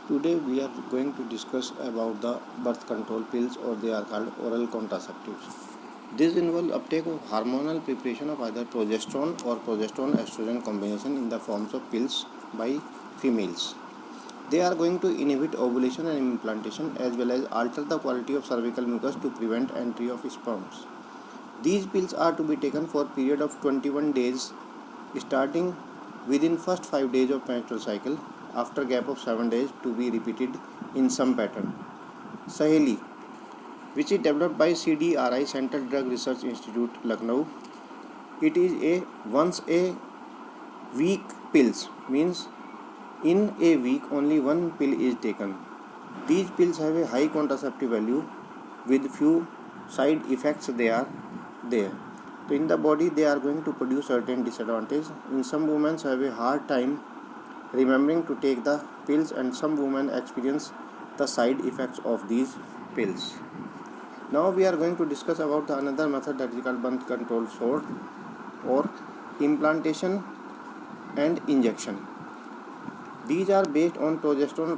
Today we are going to discuss about the birth control pills, or they are called oral contraceptives. This involves uptake of hormonal preparation of either progesterone or progesterone estrogen combination in the forms of pills by females. They are going to inhibit ovulation and implantation as well as alter the quality of cervical mucus to prevent entry of sperms. These pills are to be taken for a period of 21 days starting within first 5 days of menstrual cycle, after gap of 7 days to be repeated in some pattern. Saheli, which is developed by CDRI, Central Drug Research Institute, Lucknow. It is a once a week pills, means in a week only one pill is taken. These pills have a high contraceptive value with few side effects they are there. So in the body they are going to produce certain disadvantages. In some women have a hard time remembering to take the pills, and some women experience the side effects of these pills. Now we are going to discuss about the another method that is called birth control sword, or implantation and injection. These are based on progesterone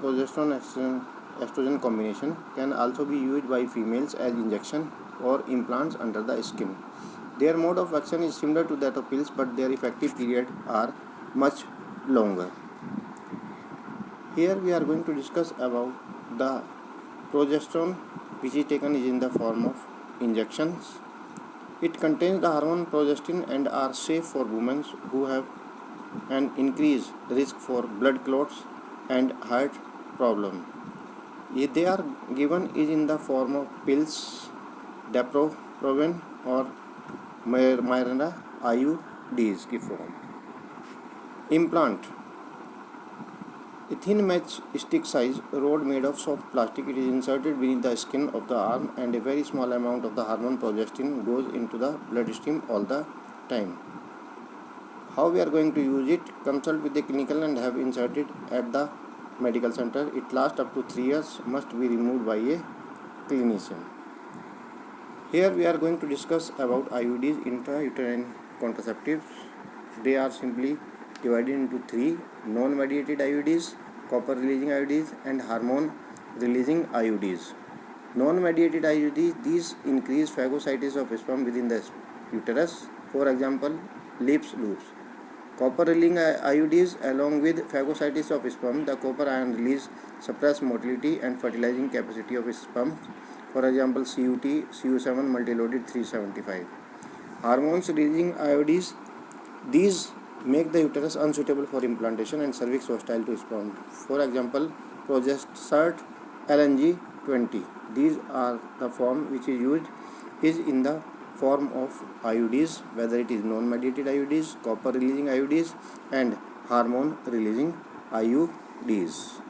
estrogen combination, can also be used by females as injection or implants under the skin. Their mode of action is similar to that of pills, but their effective period are much longer. Here we are going to discuss about the progesterone, which is taken in the form of injections. It contains the hormone progestin and are safe for women who have an increased risk for blood clots and heart problem. They are given is in the form of pills, Depo-Provin or Mirena IUDs की form. Implant, a thin matchstick size rod made of soft plastic. It is inserted beneath the skin of the arm, and a very small amount of the hormone progestin goes into the bloodstream all the time. How we are going to use it? Consult with the clinical and have inserted at the medical center. It lasts up to 3 years. Must be removed by a clinician. Here we are going to discuss about IUDs, intrauterine contraceptives. They are simply divided into 3: non-mediated IUDs, copper-releasing IUDs, and hormone-releasing IUDs. Non-mediated IUDs, these increase phagocytosis of sperm within the uterus. For example, lips loops. Copper-releasing IUDs, along with phagocytosis of sperm, the copper ion release suppress motility and fertilizing capacity of sperm. For example, CUT, CU7 multiloaded 375. Hormones-releasing IUDs, these make the uterus unsuitable for implantation and cervix hostile to sperm. For example, Progestert LNG 20. These are the form which is used is in the form of IUDs, whether it is non-mediated IUDs, copper-releasing IUDs, and hormone-releasing IUDs.